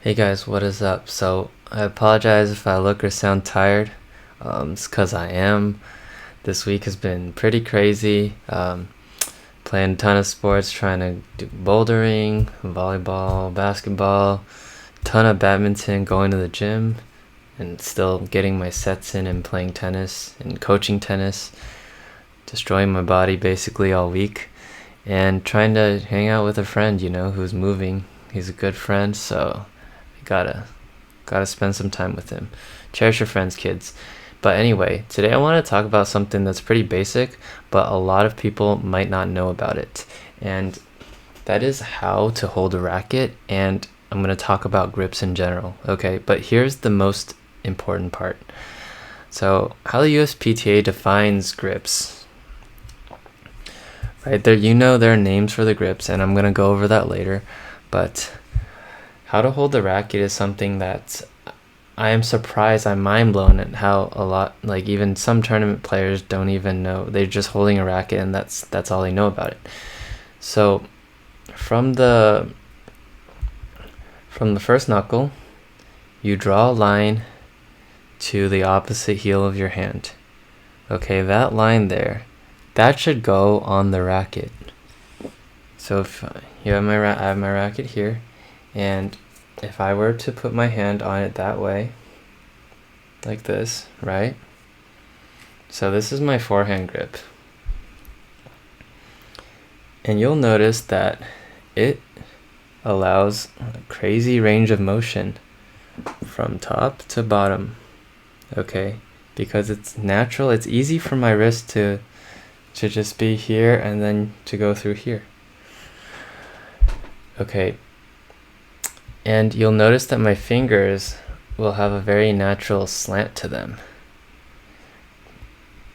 Hey guys, what is up? So, I apologize if I look or sound tired. It's because I am. This week has been pretty crazy. Playing a ton of sports, trying to do bouldering, volleyball, basketball, ton of badminton, going to the gym, and still getting my sets in and playing tennis and coaching tennis, destroying my body basically all week, and trying to hang out with a friend, who's moving. He's a good friend, so gotta spend some time with him. Cherish your friends, kids. But anyway, today I want to talk about something that's pretty basic, but a lot of people might not know about it. And that is how to hold a racket, and I'm going to talk about grips in general. Okay, but here's the most important part. So, how the USPTA defines grips. Right there, there are names for the grips, and I'm going to go over that later. But how to hold the racket is something that I am surprised, I'm mind blown at how a lot, like even some tournament players don't even know. They're just holding a racket and that's all they know about it. So from the first knuckle, you draw a line to the opposite heel of your hand. Okay, that line there, that should go on the racket. So if you have I have my racket here, and if I were to put my hand on it that way, like this, right? So this is my forehand grip. And you'll notice that it allows a crazy range of motion from top to bottom, okay? Because it's natural, it's easy for my wrist to just be here and then to go through here. Okay. And you'll notice that my fingers will have a very natural slant to them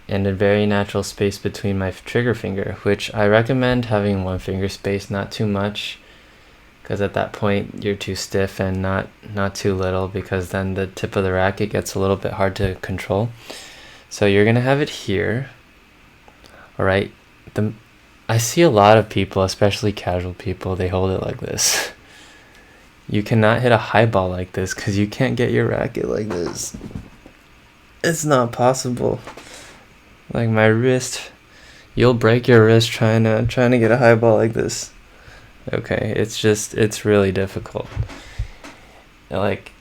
and a very natural space between my trigger finger, which I recommend having one finger space, not too much, because at that point you're too stiff, and not too little, because then the tip of the racket gets a little bit hard to control. So you're gonna have it here. All right. I see a lot of people, especially casual people, they hold it like this. You cannot hit a high ball like this because you can't get your racket like this. It's not possible. Like my wrist, you'll break your wrist trying to get a high ball like this. Okay, it's really difficult. Like,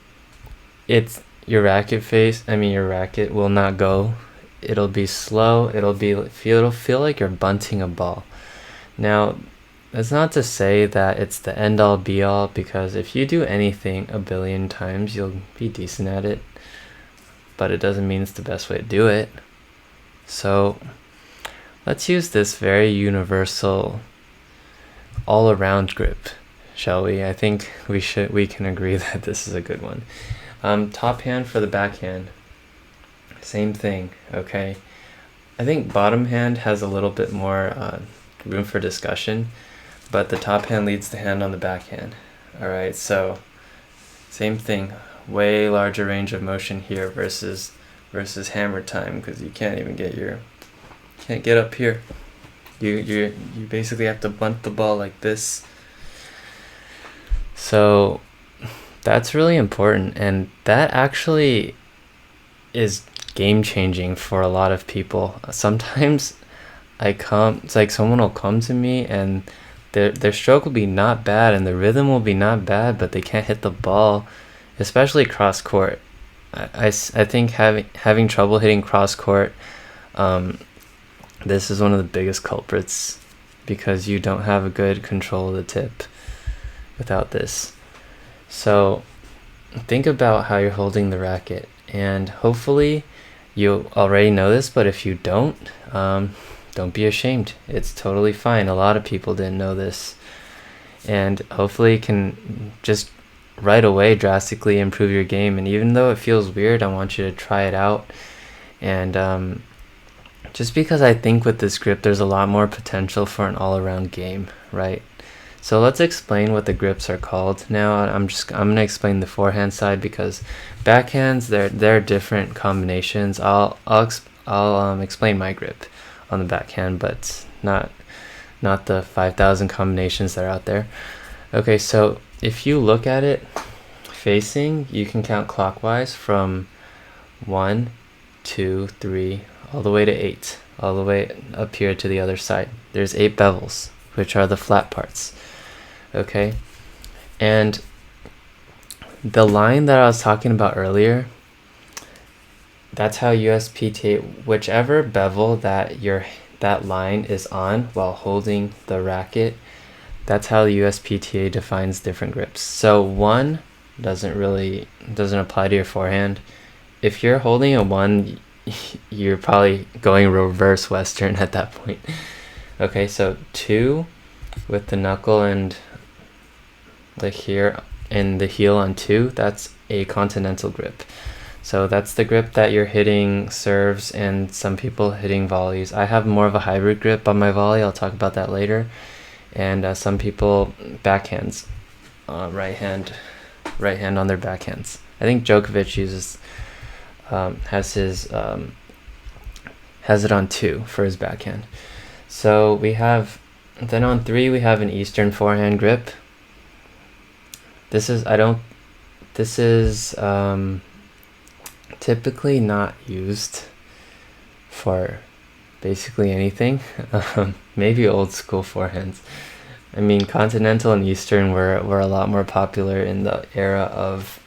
your racket will not go. It'll be slow. It'll feel like you're bunting a ball. Now, that's not to say that it's the end-all be-all, because if you do anything a billion times, you'll be decent at it. But it doesn't mean it's the best way to do it. So let's use this very universal all-around grip, shall we? I think we can agree that this is a good one. Top hand for the backhand. Same thing, okay? I think bottom hand has a little bit more room for discussion, but the top hand leads the hand on the backhand. Alright, so same thing, way larger range of motion here versus hammer time, because you can't even can't get up here. You basically have to bunt the ball like this. So that's really important, and that actually is game changing for a lot of people. Sometimes it's like someone will come to me and their stroke will be not bad and the rhythm will be not bad, but they can't hit the ball, especially cross court. I think having trouble hitting cross court, this is one of the biggest culprits, because you don't have a good control of the tip without this. So think about how you're holding the racket, and hopefully you already know this, but if you don't be ashamed. It's totally fine. A lot of people didn't know this, and hopefully it can just right away drastically improve your game. And even though it feels weird, I want you to try it out. And just because I think with this grip there's a lot more potential for an all-around game, right? So let's explain what the grips are called now. I'm gonna explain the forehand side, because backhands, they're different combinations. I'll explain my grip on the backhand, but not the 5,000 combinations that are out there. Okay, so if you look at it, facing, you can count clockwise from 1, 2, 3, all the way to 8, all the way up here to the other side. There's 8 bevels, which are the flat parts. Okay, and the line that I was talking about earlier, that's how USPTA, whichever bevel that that line is on while holding the racket, that's how the USPTA defines different grips. So 1 doesn't apply to your forehand. If you're holding a 1, you're probably going reverse Western at that point. Okay, so 2 with the knuckle and like here and the heel on 2, that's a continental grip. So that's the grip that you're hitting serves and some people hitting volleys. I have more of a hybrid grip on my volley. I'll talk about that later. And some people backhands, right hand on their backhands. I think Djokovic uses has it on 2 for his backhand. So we have then on 3 we have an Eastern forehand grip. This is typically not used for basically anything. Maybe old school forehands. I mean, continental and Eastern were a lot more popular in the era of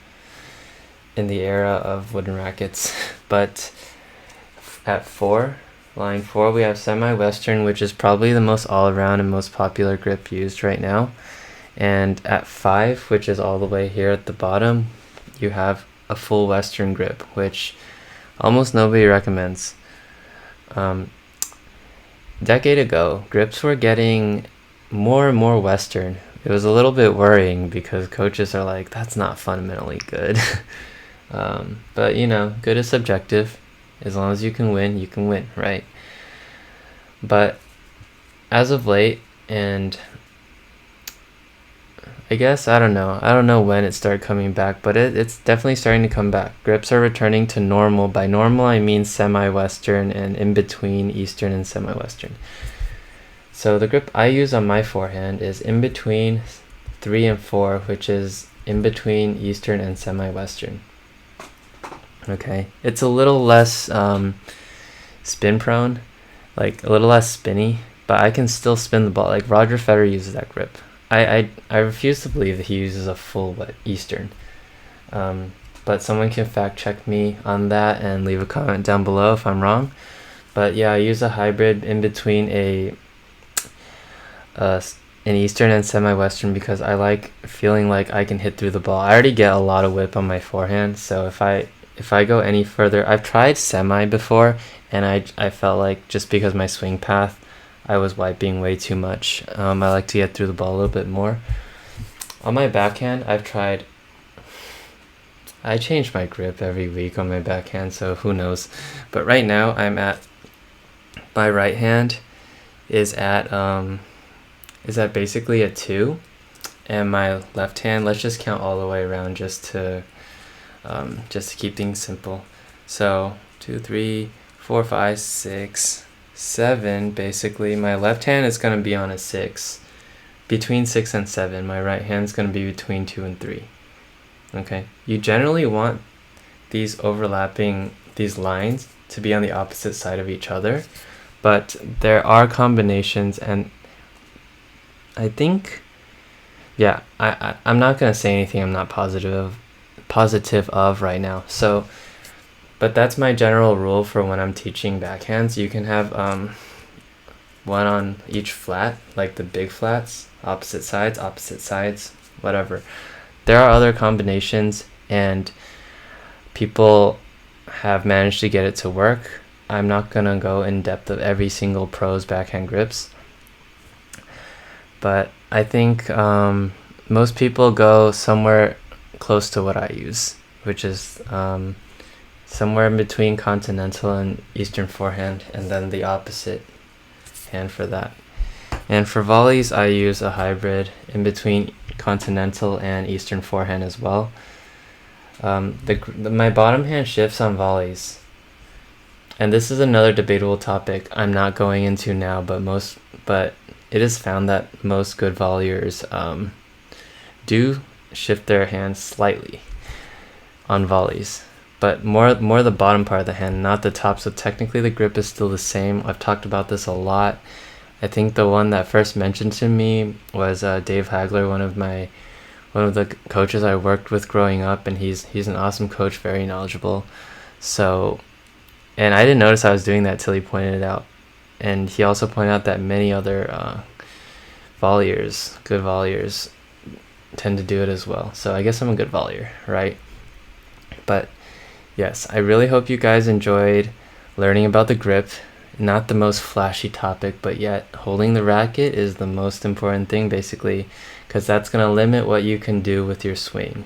wooden rackets. But at line 4, we have semi-Western, which is probably the most all-around and most popular grip used right now. And at 5, which is all the way here at the bottom, you have a full Western grip, which almost nobody recommends. Decade ago, grips were getting more and more Western. It was a little bit worrying because coaches are like, that's not fundamentally good. But good is subjective. As long as you can win, right? But as of late, and I guess I don't know when it started coming back, but it's definitely starting to come back. Grips are returning to normal. By normal, I mean semi-Western and in between Eastern and semi-Western. So the grip I use on my forehand is in between 3 and 4, which is in between Eastern and semi-Western. Okay, it's a little less spin prone, like a little less spinny, but I can still spin the ball. Like Roger Federer uses that grip. I refuse to believe that he uses a full Eastern. But someone can fact check me on that and leave a comment down below if I'm wrong. But yeah, I use a hybrid in between an Eastern and semi-Western because I like feeling like I can hit through the ball. I already get a lot of whip on my forehand, so if I go any further, I've tried semi before, and I felt like just because my swing path, I was wiping way too much. I like to get through the ball a little bit more. On my backhand, I change my grip every week on my backhand, so who knows. But right now, my right hand is at basically a 2, and my left hand, let's just count all the way around just to keep things simple. So 2, 3, 4, 5, 6, 7, basically. My left hand is going to be on a 6. Between 6 and 7. My right hand is going to be between 2 and 3. Okay. You generally want these lines to be on the opposite side of each other, but there are combinations, and I think, yeah, I'm not going to say anything I'm not positive of right now. So, but that's my general rule for when I'm teaching backhands. You can have one on each flat, like the big flats, opposite sides, whatever. There are other combinations, and people have managed to get it to work. I'm not going to go in depth of every single pro's backhand grips, but I think most people go somewhere close to what I use, which is somewhere in between continental and Eastern forehand, and then the opposite hand for that. And for volleys, I use a hybrid in between continental and Eastern forehand as well. My bottom hand shifts on volleys, and this is another debatable topic I'm not going into now, but it is found that most good volleyers do shift their hand slightly on volleys, but more the bottom part of the hand, not the top. So technically the grip is still the same. I've talked about this a lot. I think the one that first mentioned to me was Dave Hagler, one of the coaches I worked with growing up, and he's an awesome coach, very knowledgeable. So, and I didn't notice I was doing that till he pointed it out. And he also pointed out that many other volleyers, good volleyers, tend to do it as well. So I guess I'm a good volleyer, right? But yes, I really hope you guys enjoyed learning about the grip. Not the most flashy topic, but yet holding the racket is the most important thing, basically, because that's going to limit what you can do with your swing.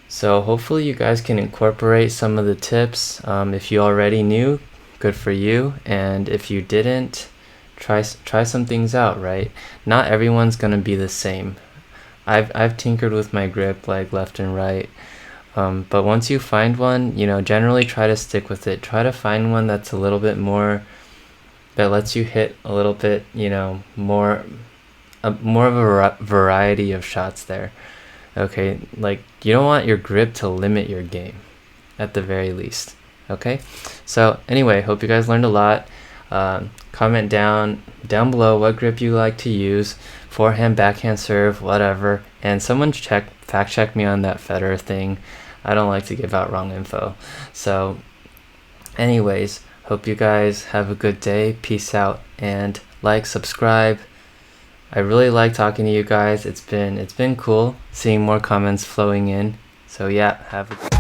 So hopefully you guys can incorporate some of the tips. If you already knew, good for you. And if you didn't, try some things out, right? Not everyone's going to be the same. I've tinkered with my grip, like left and right. But once you find one, generally try to stick with it. Try to find one that's a little bit more, that lets you hit a little bit, more of a variety of shots there. Okay, like you don't want your grip to limit your game, at the very least. Okay, so anyway, hope you guys learned a lot. Comment down below what grip you like to use, forehand, backhand serve, whatever. And someone fact check me on that Federer thing. I don't like to give out wrong info. So anyways, hope you guys have a good day. Peace out, and subscribe. I really like talking to you guys. It's been cool seeing more comments flowing in. So yeah, have a good